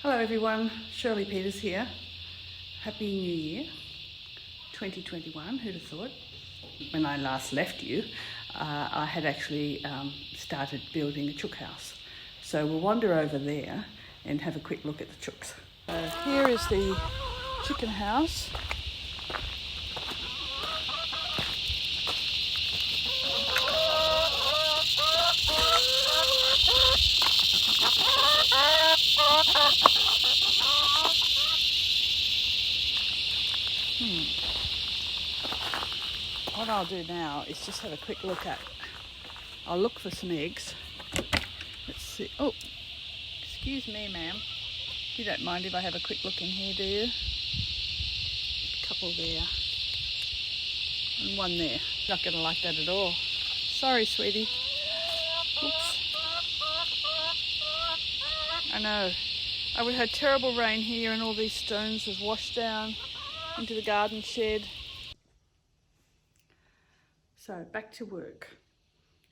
Hello everyone, Shirley Peters here. Happy New Year 2021. Who'd have thought? When I last left you, I had actually started building a chook house. So we'll wander over there and have a quick look at the chooks. Here is the chicken house. What I'll do now is just have a quick look at, I'll look for some eggs. Let's see. Oh, excuse me ma'am. You don't mind if I have a quick look in here, do you? A couple there. And one there. Not going to like that at all. Sorry, sweetie. Oops. I know. We had terrible rain here and all these stones have washed down into the garden shed. So back to work.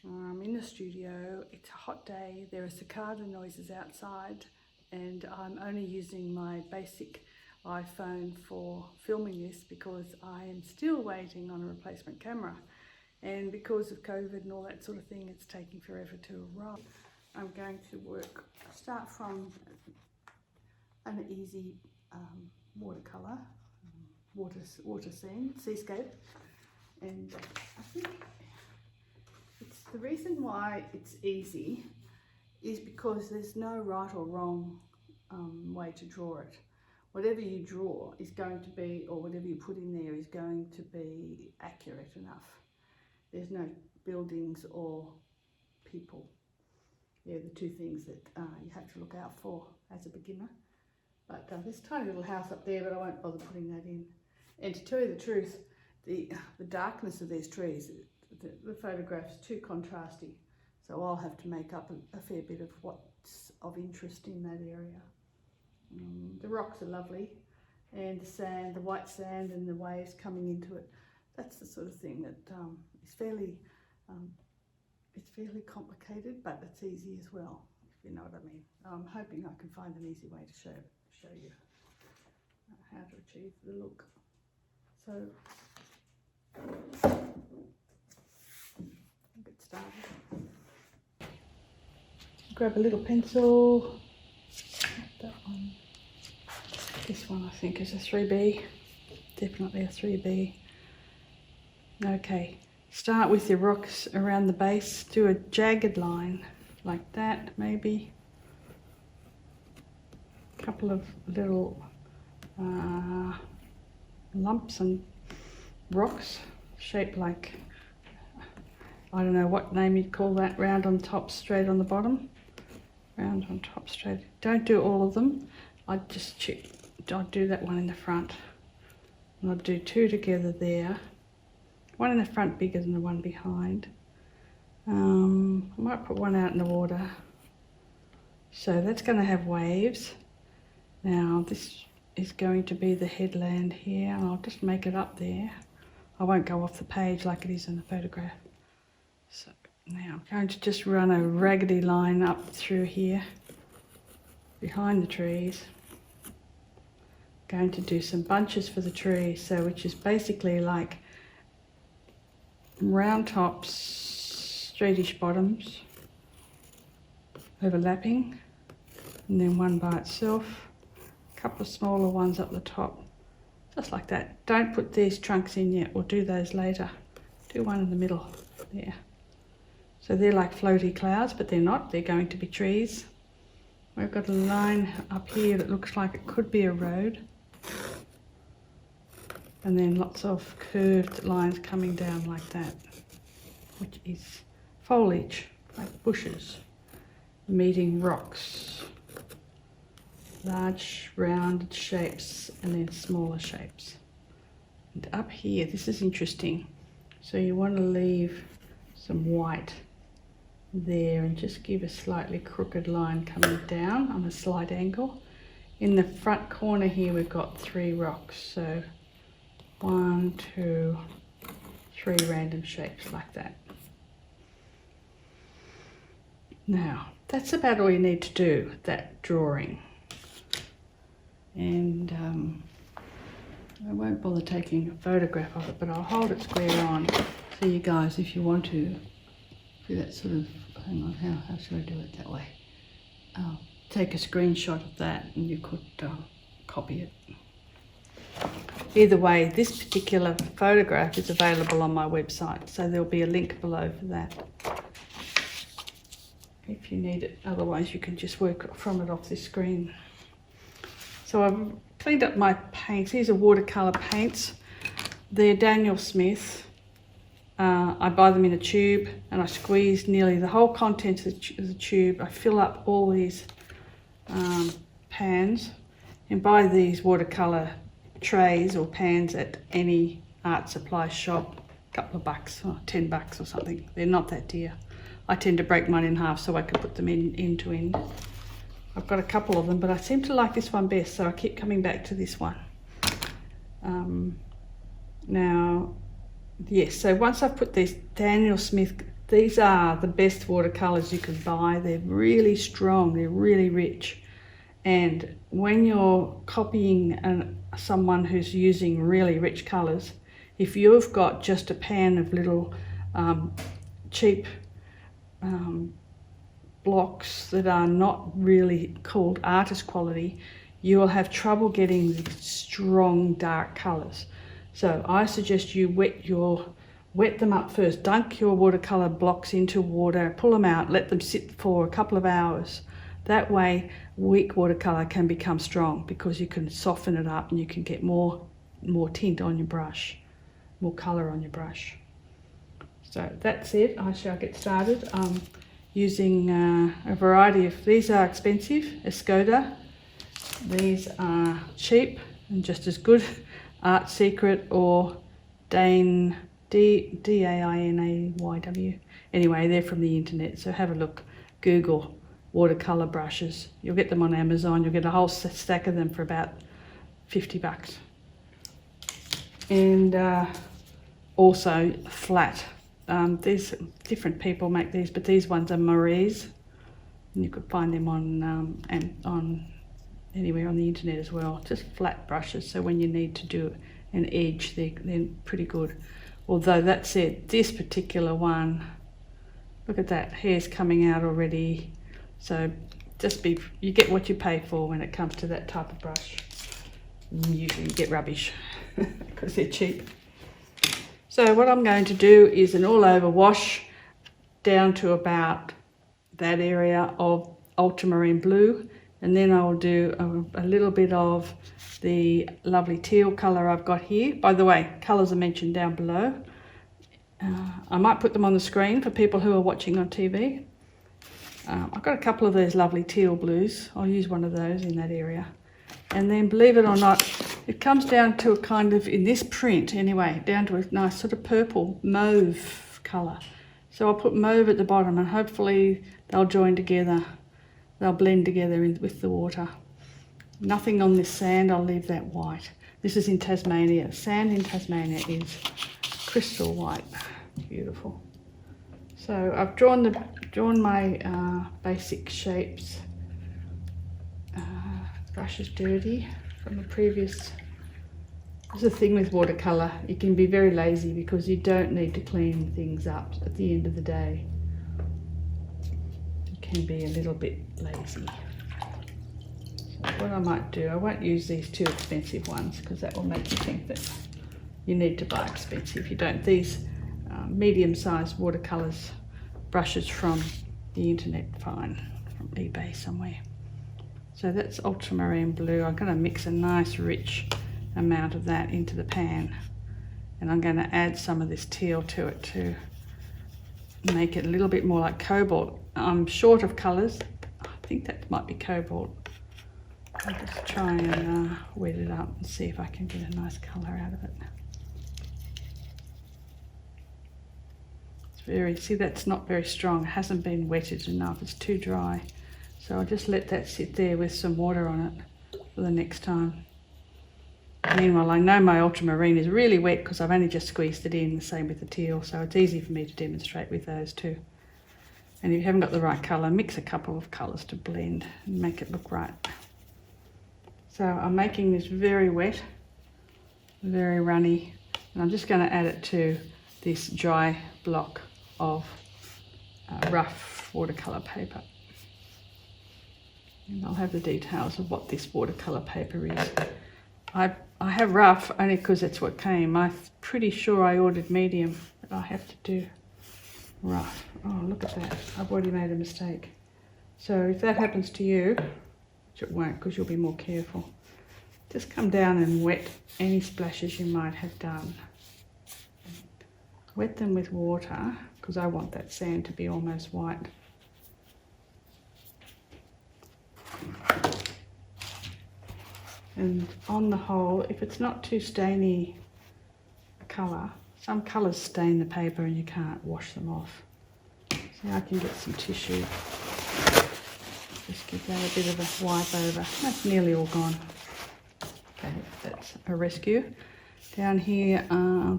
I'm in the studio. It's a hot day. There are cicada noises outside and I'm only using my basic iPhone for filming this because I am still waiting on a replacement camera, and because of COVID and all that sort of thing, it's taking forever to arrive. I'm going to start from an easy watercolour, water scene, seascape, and I think it's the reason why it's easy is because there's no right or wrong way to draw it. Whatever you draw is going to be, or whatever you put in there is going to be accurate enough. There's no buildings or people. They're the two things that you have to look out for as a beginner. But this tiny little house up there, but I won't bother putting that in. And to tell you the truth, the darkness of these trees, the photograph's too contrasty. So I'll have to make up a fair bit of what's of interest in that area. The rocks are lovely, and the sand, the white sand and the waves coming into it, that's the sort of thing that is fairly, it's fairly complicated, but it's easy as well, if you know what I mean. I'm hoping I can find an easy way to show you how to achieve the look. So, get started. Grab a little pencil. That one. This one I think is a 3B. Definitely a 3B. Okay. Start with your rocks around the base. Do a jagged line like that, maybe. A couple of little lumps and rocks shaped like, I don't know what name you'd call that, round on top, straight on the bottom. Round on top, straight. Don't do all of them. I'd just check. I'll do that one in the front. And I'll do two together there. One in the front bigger than the one behind. I might put one out in the water. So that's going to have waves. Now this is going to be the headland here, and I'll just make it up there. I won't go off the page like it is in the photograph. So now I'm going to just run a raggedy line up through here, behind the trees. Going to do some bunches for the trees, so which is basically like round tops, straightish bottoms, overlapping, and then one by itself. A couple of smaller ones up the top, just like that. Don't put these trunks in yet, we'll do those later. Do one in the middle there. So they're like floaty clouds, but they're not, they're going to be trees. We've got a line up here that looks like it could be a road. And then lots of curved lines coming down like that, which is foliage, like bushes, meeting rocks. Large rounded shapes and then smaller shapes. And up here, this is interesting. So you want to leave some white there and just give a slightly crooked line coming down on a slight angle. In the front corner here we've got 3 rocks, so 1, 2, 3 random shapes like that. Now that's about all you need to do, that drawing. and I won't bother taking a photograph of it, but I'll hold it square on so you guys, if you want to do that sort of, hang on, how should I do it that way? I'll take a screenshot of that and you could copy it. Either way, this particular photograph is available on my website, so there'll be a link below for that if you need it. Otherwise you can just work from it off this screen. So I've cleaned up my paints. These are watercolour paints. They're Daniel Smith. I buy them in a tube and I squeeze nearly the whole contents of the tube. I fill up all these pans, and buy these watercolour trays or pans at any art supply shop, a couple of bucks or $10 or something. They're not that dear. I tend to break mine in half so I can put them in end to end. I've got a couple of them, but I seem to like this one best, so I keep coming back to this one. Now, yes, so once I've put these Daniel Smith, these are the best watercolours you can buy. They're really strong, they're really rich. And when you're copying someone who's using really rich colours, if you've got just a pan of little cheap blocks that are not really called artist quality, you will have trouble getting the strong dark colours. So I suggest you wet them up first. Dunk your watercolour blocks into water, pull them out, let them sit for a couple of hours. That way weak watercolour can become strong, because you can soften it up and you can get more tint on your brush, more colour on your brush. So that's it. I shall get started. Using a variety of, these are expensive, Escoda. These are cheap and just as good, Art Secret or Dainayw. Anyway, they're from the internet, so have a look. Google watercolour brushes. You'll get them on Amazon. You'll get a whole stack of them for about $50. And also flat. These different people make these, but these ones are Marie's, and you could find them on anywhere on the internet as well. Just flat brushes, so when you need to do an edge, they're pretty good. Although that said, this particular one, look at that, hair's coming out already. So you get what you pay for when it comes to that type of brush. Usually you get rubbish because they're cheap. So what I'm going to do is an all-over wash down to about that area of Ultramarine Blue, and then I'll do a little bit of the lovely teal colour I've got here. By the way, colours are mentioned down below. I might put them on the screen for people who are watching on TV. I've got a couple of those lovely teal blues. I'll use one of those in that area. And then, believe it or not, it comes down to a kind of, in this print anyway, down to a nice sort of purple mauve colour. So I'll put mauve at the bottom, and hopefully they'll join together. They'll blend together with the water. Nothing on this sand, I'll leave that white. This is in Tasmania. Sand in Tasmania is crystal white. Beautiful. So I've drawn my basic shapes. Brush is dirty from the previous. This is the thing with watercolour, you can be very lazy because you don't need to clean things up at the end of the day. You can be a little bit lazy. So what I might do, I won't use these too expensive ones because that will make you think that you need to buy expensive. You don't. These medium-sized watercolours brushes from the internet, fine, from eBay somewhere. So that's Ultramarine Blue. I'm going to mix a nice rich amount of that into the pan, and I'm going to add some of this teal to it to make it a little bit more like Cobalt. I'm short of colours. I think that might be Cobalt. I'll just try and wet it up and see if I can get a nice colour out of it. It's very, see, that's not very strong. It hasn't been wetted enough. It's too dry. So I'll just let that sit there with some water on it for the next time. Meanwhile, I know my ultramarine is really wet because I've only just squeezed it in, the same with the teal, so it's easy for me to demonstrate with those too. And if you haven't got the right colour, mix a couple of colours to blend and make it look right. So I'm making this very wet, very runny, and I'm just going to add it to this dry block of rough watercolour paper. And I'll have the details of what this watercolour paper is. I have rough only because that's what came. I'm pretty sure I ordered medium, but I have to do rough. Oh, look at that. I've already made a mistake. So if that happens to you, which it won't because you'll be more careful, just come down and wet any splashes you might have done. Wet them with water because I want that sand to be almost white. And on the whole, if it's not too stainy colour, some colours stain the paper and you can't wash them off. So I can get some tissue. Just give that a bit of a wipe over. That's nearly all gone. Okay, that's a rescue. Down here,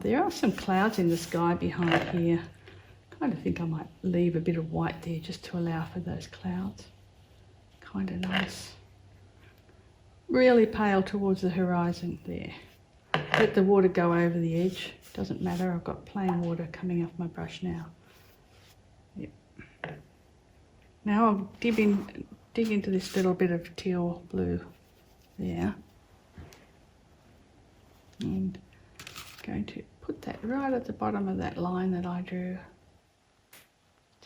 there are some clouds in the sky behind here. I kind of think I might leave a bit of white there just to allow for those clouds. Kind of nice. Really pale towards the horizon there. Let the water go over the edge. Doesn't matter, I've got plain water coming off my brush now. Yep. Now I'll dig into this little bit of teal blue there. And I'm going to put that right at the bottom of that line that I drew.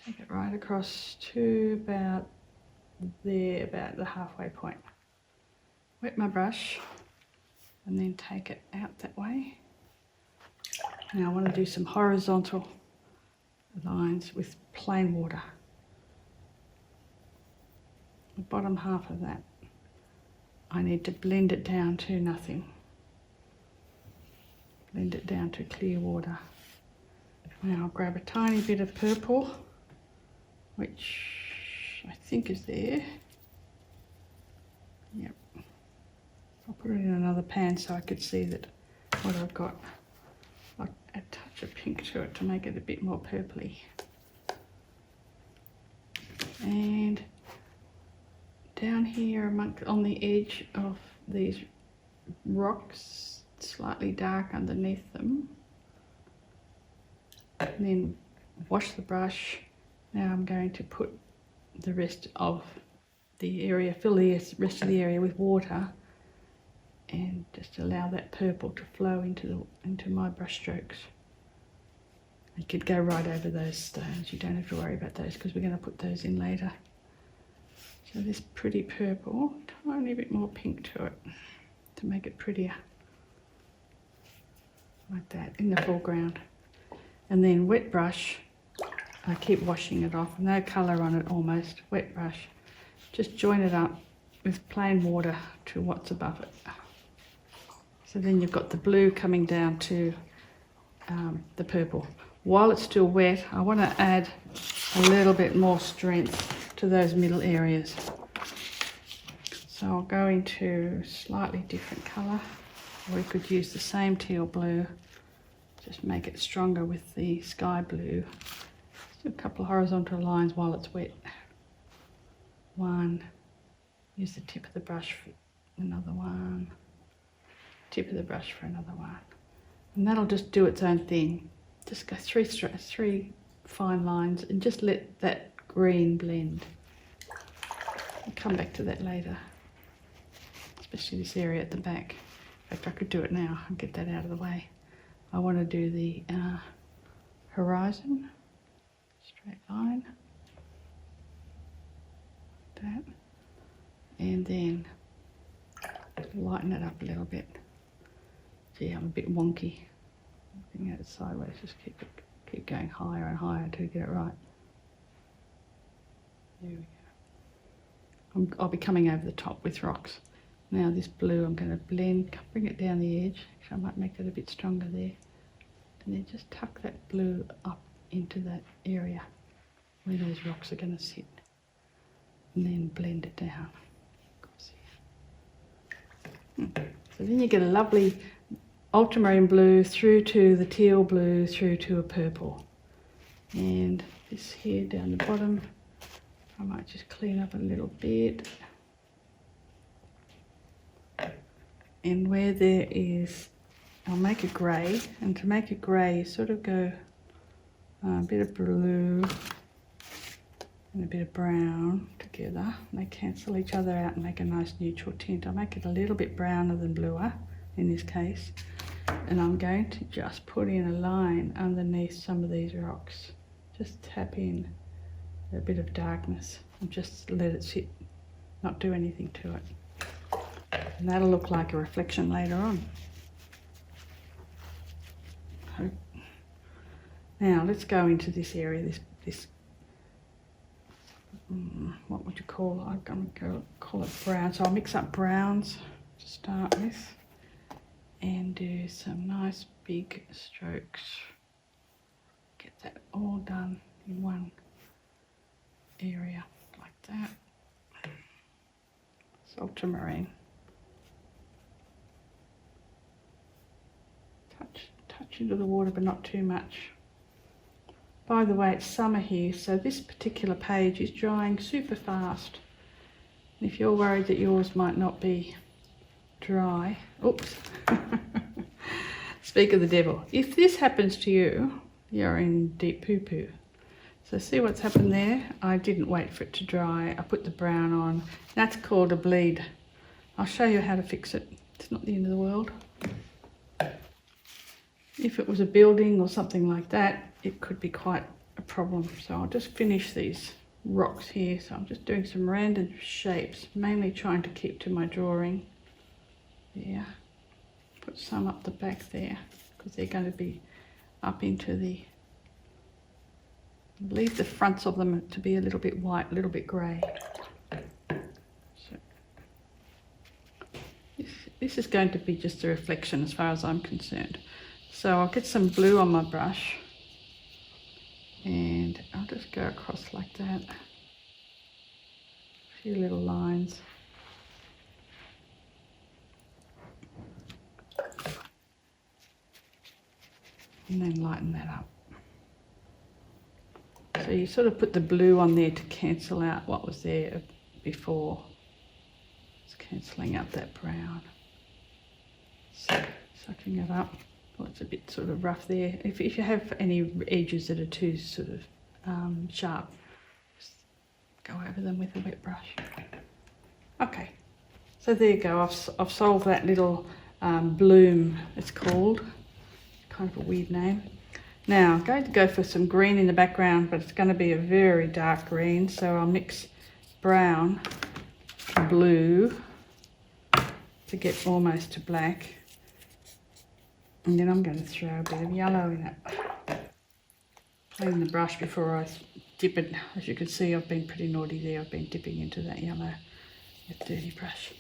Take it right across to about there, about the halfway point. Wet my brush and then take it out that way. Now I want to do some horizontal lines with plain water. The bottom half of that, I need to blend it down to nothing. Blend it down to clear water. Now I'll grab a tiny bit of purple, which I think is there. Yep. I'll put it in another pan so I could see that what I've got. I'll add a touch of pink to it to make it a bit more purpley. And down here on the edge of these rocks, slightly dark underneath them. And then wash the brush. Now I'm going to put the rest of the area, fill the rest of the area with water, and just allow that purple to flow into my brush strokes. You could go right over those stones. You don't have to worry about those because we're going to put those in later. So this pretty purple, tiny bit more pink to it to make it prettier. Like that, in the foreground. And then wet brush, I keep washing it off, no colour on it almost, wet brush. Just join it up with plain water to what's above it. So then you've got the blue coming down to the purple. While it's still wet, I want to add a little bit more strength to those middle areas. So I'll go into slightly different colour. We could use the same teal blue, just make it stronger with the sky blue. Just do a couple of horizontal lines while it's wet. One, use the tip of the brush for another one, tip of the brush for another one. And that'll just do its own thing. Just go three fine lines and just let that green blend. I'll come back to that later, especially this area at the back. In fact, I could do it now and get that out of the way. I want to do the horizon, straight line, like that, and then lighten it up a little bit. Gee, I'm a bit wonky. Looking at it sideways, just keep going higher and higher until you get it right. There we go. I'll be coming over the top with rocks. Now this blue I'm going to blend, bring it down the edge. Actually, I might make it a bit stronger there. And then just tuck that blue up into that area where those rocks are going to sit. And then blend it down. So then you get a lovely ultramarine blue through to the teal blue through to a purple. And this here down the bottom, I might just clean up a little bit. And where there is, I'll make a grey, and to make a grey you sort of go a bit of blue and a bit of brown together. They cancel each other out and make a nice neutral tint. I'll make it a little bit browner than bluer in this case. And I'm going to just put in a line underneath some of these rocks. Just tap in a bit of darkness and just let it sit, not do anything to it. And that'll look like a reflection later on. Now let's go into this area, this what would you call it? I'm going to call it brown. So I'll mix up browns to start with and do some nice big strokes. Get that all done in one area like that. It's ultramarine. Touch into the water, but not too much. By the way, it's summer here, so this particular page is drying super fast. And if you're worried that yours might not be dry, oops, speak of the devil. If this happens to you, you're in deep poo-poo. So see what's happened there? I didn't wait for it to dry. I put the brown on. That's called a bleed. I'll show you how to fix it. It's not the end of the world. If it was a building or something like that, it could be quite a problem. So I'll just finish these rocks here. So I'm just doing some random shapes, mainly trying to keep to my drawing. Yeah, put some up the back there because they're going to be up into the, leave the fronts of them to be a little bit white, a little bit grey. So this is going to be just a reflection as far as I'm concerned. So I'll get some blue on my brush and I'll just go across like that, a few little lines. And then lighten that up. So you sort of put the blue on there to cancel out what was there before. It's cancelling out that brown. So, sucking it up. Oh, it's a bit sort of rough there. If you have any edges that are too sort of sharp, just go over them with a wet brush. Okay, so there you go. I've solved that little bloom, it's called. Kind of a weird name. Now I'm going to go for some green in the background, but it's going to be a very dark green, so I'll mix brown, blue to get almost to black, and then I'm going to throw a bit of yellow in it. Clean the brush before I dip it. As you can see, I've been pretty naughty there. I've been dipping into that yellow with dirty brush.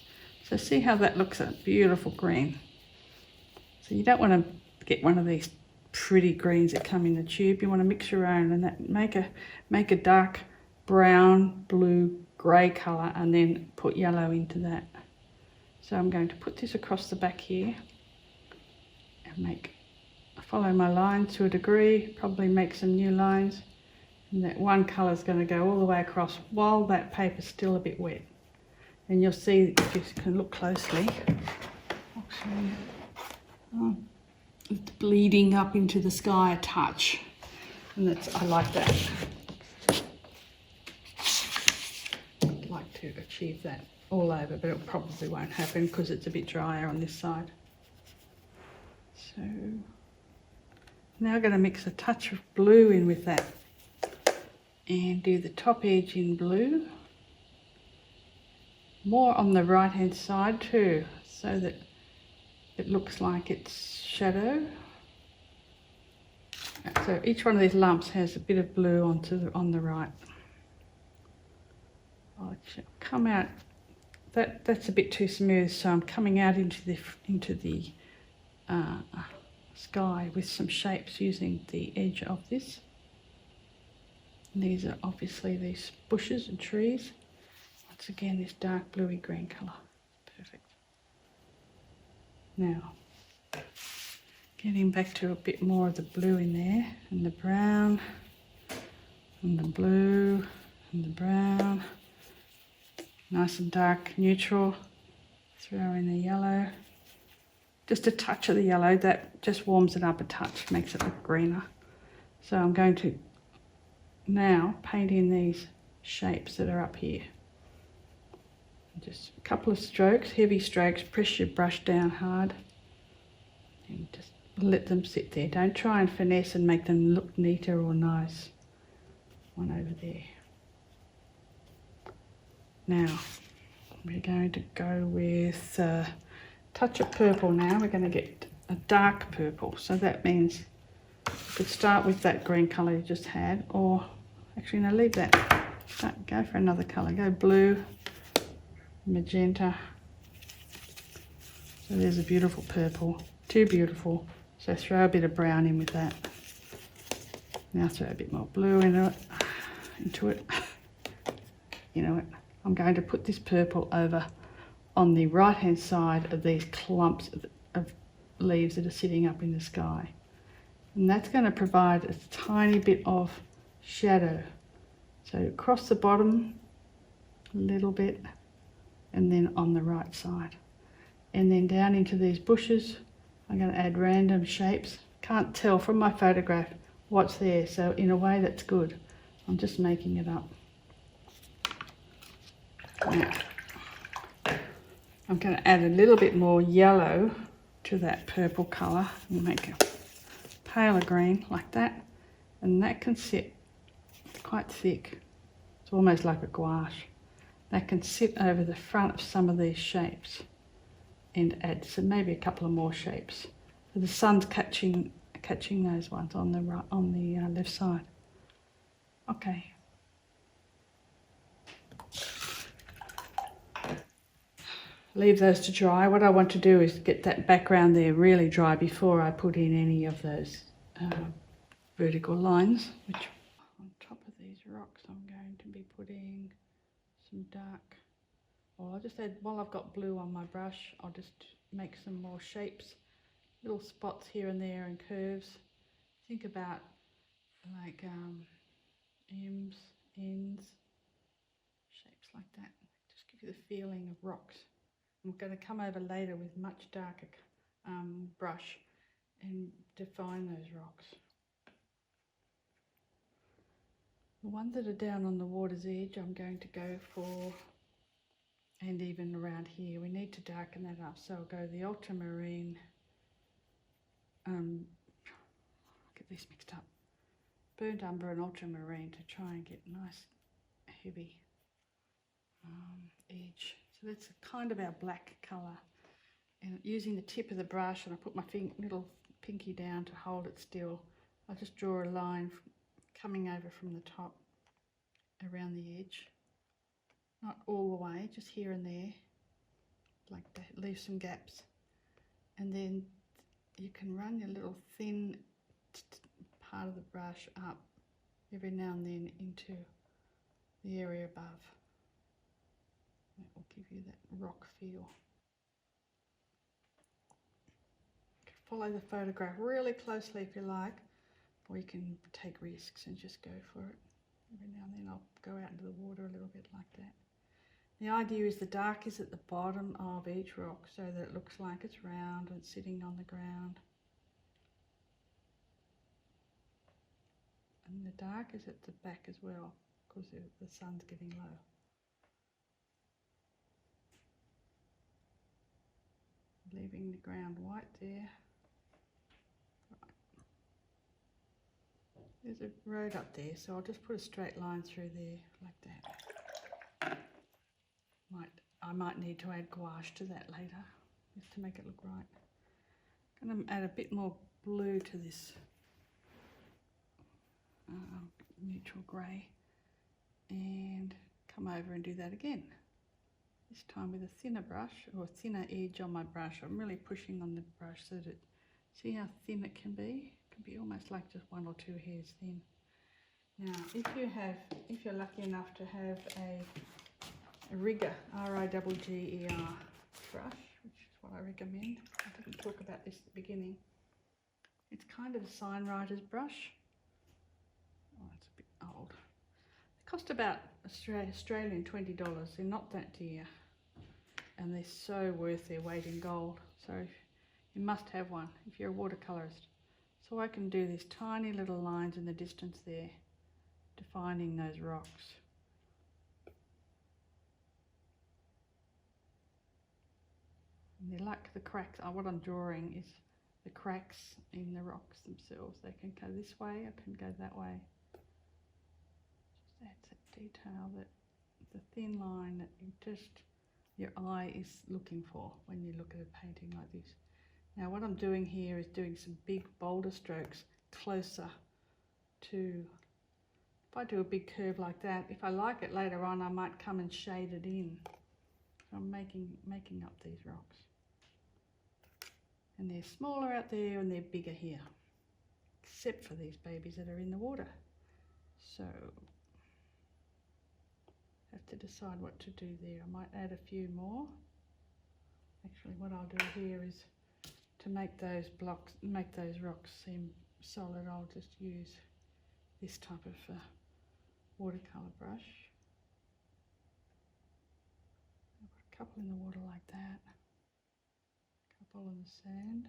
So see how that looks, a beautiful green. So you don't want to get one of these pretty greens that come in the tube. You want to mix your own, and that make a dark brown, blue, grey colour, and then put yellow into that. So I'm going to put this across the back here and follow my line to a degree, probably make some new lines, and that one colour is going to go all the way across while that paper's still a bit wet. And you'll see, if you can look closely, I'll show you. It's bleeding up into the sky a touch, and I like that. I'd like to achieve that all over, but it probably won't happen because it's a bit drier on this side. So now I'm going to mix a touch of blue in with that and do the top edge in blue, more on the right hand side too, so that it looks like it's shadow. So each one of these lumps has a bit of blue on the right. I'll come out. That's a bit too smooth, so I'm coming out into the sky with some shapes using the edge of this. And these are obviously these bushes and trees. Once again, this dark bluey green colour. Perfect. Now, getting back to a bit more of the blue in there, and the brown, and the blue, and the brown. Nice and dark neutral. Throw in the yellow. just a touch of the yellow, that just warms it up a touch, makes it look greener. So I'm going to now paint in these shapes that are up here. Just a couple of strokes, heavy strokes, press your brush down hard and just let them sit there. Don't try and finesse and make them look neater or nice. One over there. Now we're going to go with a touch of purple now. We're going to get a dark purple. So that means you could start with that green colour you just had, or actually no, leave that. Go for another colour. Go blue, magenta. So there's a beautiful purple. Too beautiful. So throw a bit of brown in with that. Now throw a bit more blue into it. You know what? I'm going to put this purple over on the right hand side of these clumps of leaves that are sitting up in the sky. And that's going to provide a tiny bit of shadow. So across the bottom a little bit, and then on the right side. And then down into these bushes, I'm going to add random shapes. Can't tell from my photograph what's there, so in a way that's good. I'm just making it up. Now, I'm going to add a little bit more yellow to that purple colour and make a paler green like that, and that can sit quite thick. It's almost like a gouache. That can sit over the front of some of these shapes and add some, maybe a couple of more shapes. So the sun's catching those ones on the right, on the left side. Okay. Leave those to dry. What I want to do is get that background there really dry before I put in any of those vertical lines, which on top of these rocks I'm going to be putting some dark, or I'll just add, while I've got blue on my brush, I'll just make some more shapes, little spots here and there and curves. Think about like M's, N's, shapes like that. Just give you the feeling of rocks. I'm going to come over later with much darker brush and define those rocks. The ones that are down on the water's edge I'm going to go for, and even around here we need to darken that up, so I'll go the ultramarine, get these mixed up, burnt umber and ultramarine to try and get nice heavy edge. So that's kind of our black colour, and using the tip of the brush, and I put my little pinky down to hold it still, I'll just draw a line coming over from the top around the edge, not all the way, just here and there like that, leave some gaps, and then you can run your little thin part of the brush up every now and then into the area above. That will give you that rock feel. Follow the photograph really closely if you like, or you can take risks and just go for it. Every now and then I'll go out into the water a little bit like that. The idea is the dark is at the bottom of each rock so that it looks like it's round and sitting on the ground. And the dark is at the back as well, because the sun's getting low. Leaving the ground white there. There's a road up there, so I'll just put a straight line through there like that. I might need to add gouache to that later, just to make it look right. I'm going to add a bit more blue to this neutral grey, and come over and do that again. This time with a thinner brush, or a thinner edge on my brush. I'm really pushing on the brush so that, see how thin it can be? It can be almost like just 1 or 2 hairs thin. Now, if you're lucky enough to have a rigger, R-I-G-G-E-R brush, which is what I recommend. I didn't talk about this at the beginning. It's kind of a sign writer's brush. Oh, it's a bit old. They cost about Australian $20. They're not that dear, and they're so worth their weight in gold. So if You must have one if you're a watercolourist. So I can do these tiny little lines in the distance there, defining those rocks. And they're like the cracks. What I'm drawing is the cracks in the rocks themselves. They can go this way, I can go that way. Just adds that detail, that the thin line that your eye is looking for when you look at a painting like this. Now what I'm doing here is doing some big boulder strokes closer to, if I do a big curve like that, if I like it later on I might come and shade it in. So I'm making up these rocks. And they're smaller out there and they're bigger here, except for these babies that are in the water. So have to decide what to do there. I might add a few more. Actually what I'll do here is to make those rocks seem solid, I'll just use this type of watercolour brush. I've got a couple in the water like that, a couple in the sand.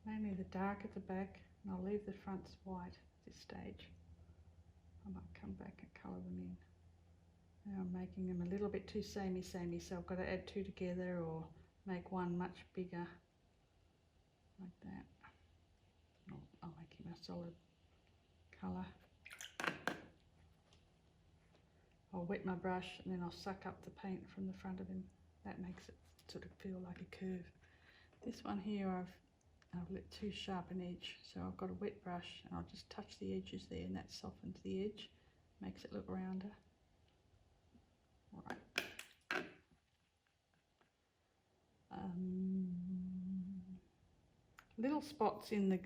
Mainly the dark at the back, and I'll leave the fronts white at this stage. I might come back and colour them in. Now I'm making them a little bit too samey, so I've got to add two together or make one much bigger, like that. I'll make him a solid colour. I'll wet my brush and then I'll suck up the paint from the front of him. That makes it sort of feel like a curve. This one here I've lit too sharp an edge, so I've got a wet brush and I'll just touch the edges there, and that softens the edge, makes it look rounder. Alright. Little spots in the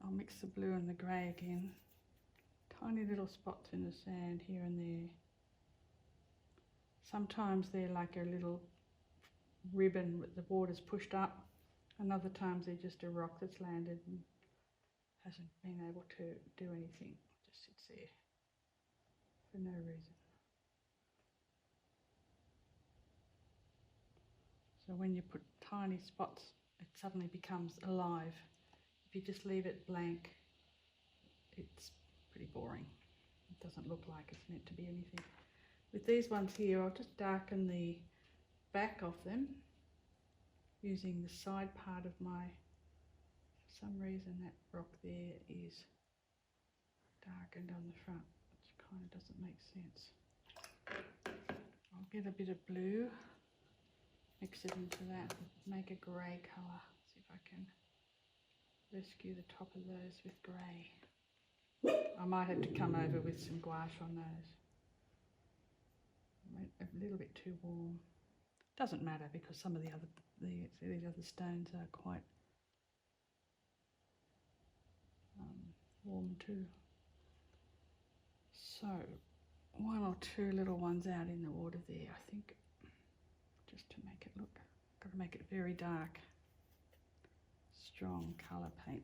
I'll mix the blue and the grey again. Tiny little spots in the sand here and there. Sometimes they're like a little ribbon with the water's pushed up, and other times they're just a rock that's landed and hasn't been able to do anything, just sits there for no reason. So when you put tiny spots, it suddenly becomes alive. If you just leave it blank, it's pretty boring. It doesn't look like it's meant to be anything. With these ones here, I'll just darken the back of them using the side part of my, for some reason that rock there is darkened on the front, which kind of doesn't make sense. I'll get a bit of blue, mix it into that, make a grey colour. See if I can rescue the top of those with grey. I might have to come over with some gouache on those. A little bit too warm. Doesn't matter because some of these other stones are quite warm too. So one or two little ones out in the water there, I think, just to make it look. Got to make it very dark, strong colour paint.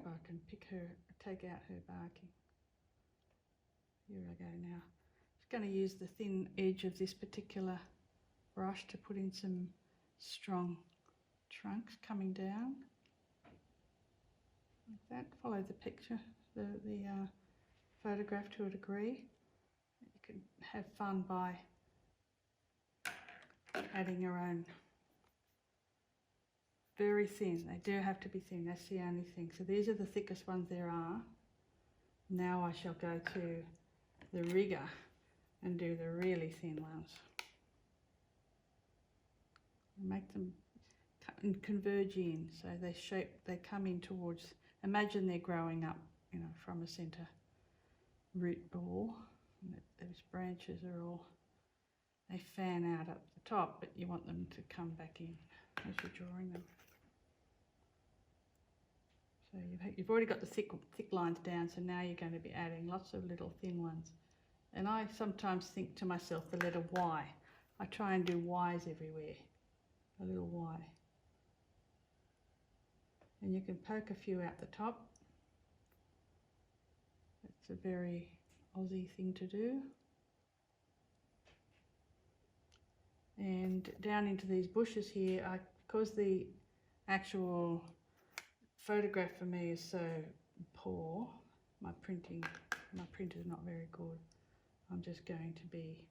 I can pick her, take out her barking. Here I go now. Just going to use the thin edge of this particular brush to put in some strong trunks coming down. Like that. Follow the picture, the photograph to a degree. You can have fun by adding your own. Very thin, they do have to be thin, that's the only thing. So these are the thickest ones there are. Now I shall go to the rigger and do the really thin ones. Make them converge in, so they come in towards, imagine they're growing up, you know, from a centre root ball. And those branches are all, they fan out at the top, but you want them to come back in as you're drawing them. So you've already got the thick lines down, so now you're going to be adding lots of little thin ones And I sometimes think to myself the letter Y. I try and do Y's everywhere, a little Y. And you can poke a few out the top. It's a very Aussie thing to do. And down into these bushes here, because the actual photograph for me is so poor, my printer's not very good. I'm just going to be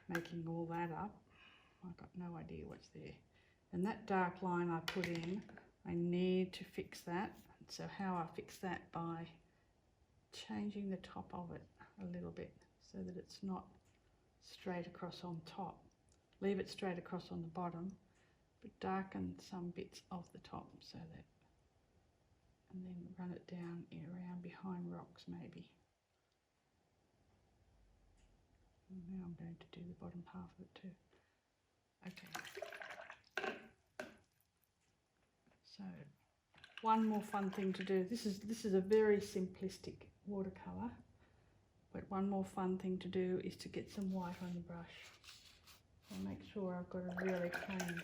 making all that up. I've got no idea what's there. And that dark line I put in, I need to fix that. So how I fix that, by changing the top of it a little bit so that it's not straight across on top. Leave it straight across on the bottom, but darken some bits of the top so that, and then run it down around behind rocks maybe. And now I'm going to do the bottom half of it too. Okay. So one more fun thing to do. This is a very simplistic watercolour, but one more fun thing to do is to get some white on the brush. I'll make sure I've got a really clean.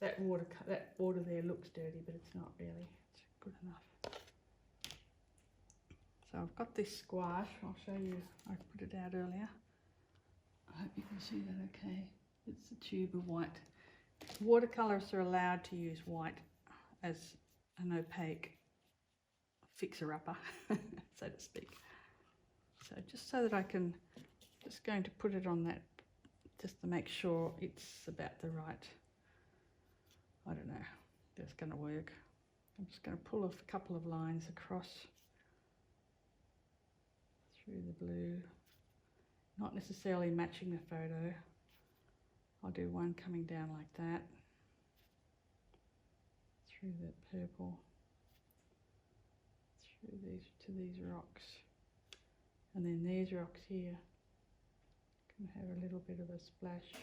That water there looks dirty, but it's not really. It's good enough. So I've got this gouache. I'll show you. I put it out earlier. I hope you can see that okay. It's a tube of white. Watercolourists are allowed to use white as an opaque fixer-upper, so to speak. So just so that I can, just going to put it on that, just to make sure it's about the right, I don't know if that's going to work. I'm just going to pull off a couple of lines across through the blue, not necessarily matching the photo. I'll do one coming down like that, through the purple, through these to these rocks, and then these rocks here can have a little bit of a splash.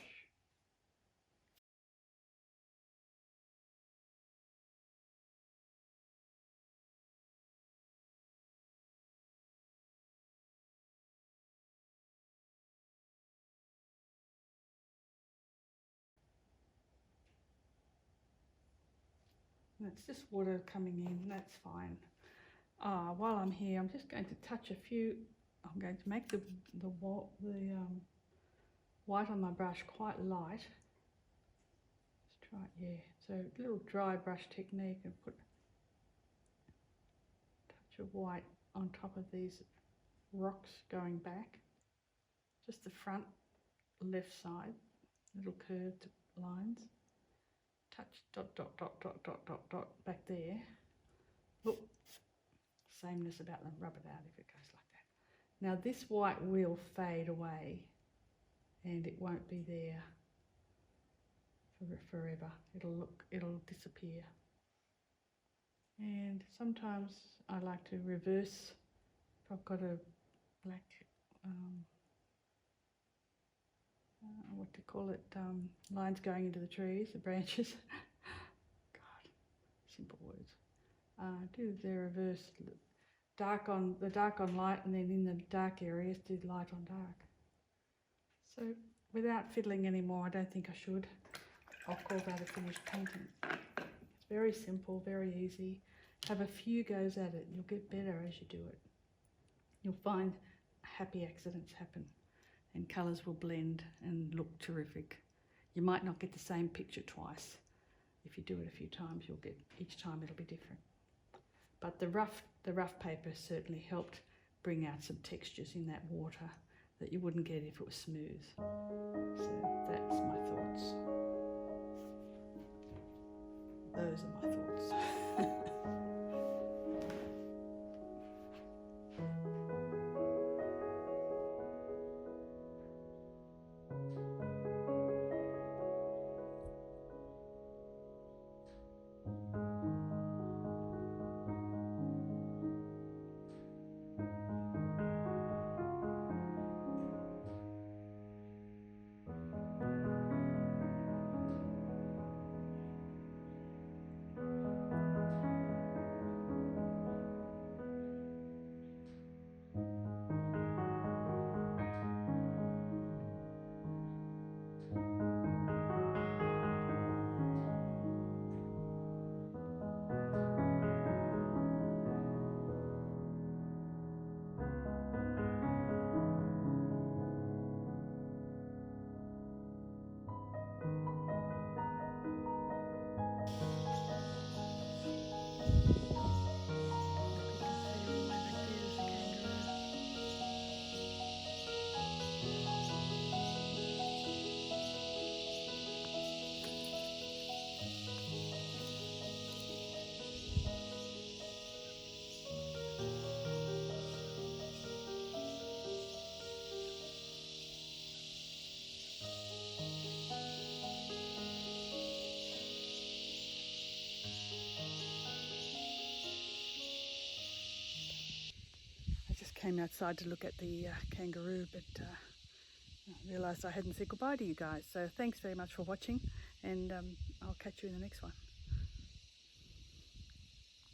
That's just water coming in, that's fine. While I'm here, I'm just going to touch a few. I'm going to make the white on my brush quite light. Just try it, yeah. So a little dry brush technique, and put a touch of white on top of these rocks going back. Just the front left side, little curved lines. Touch dot dot dot dot dot dot dot back there. Look, sameness about them. Rub it out if it goes like that. Now this white will fade away, and it won't be there for forever. It'll disappear. And sometimes I like to reverse. If I've got a black, what do you call it? Lines going into the trees, the branches. God, simple words. Do the reverse, dark on light, and then in the dark areas do light on dark. So without fiddling anymore, I don't think I should. I'll call that a finished painting. It's very simple, very easy. Have a few goes at it. You'll get better as you do it. You'll find happy accidents happen, and colours will blend and look terrific. You might not get the same picture twice. If you do it a few times, you'll get, each time it'll be different. But the rough paper certainly helped bring out some textures in that water that you wouldn't get if it was smooth. So that's my thoughts. Those are my thoughts. came outside to look at the kangaroo, but I realised I hadn't said goodbye to you guys. So thanks very much for watching, and I'll catch you in the next one.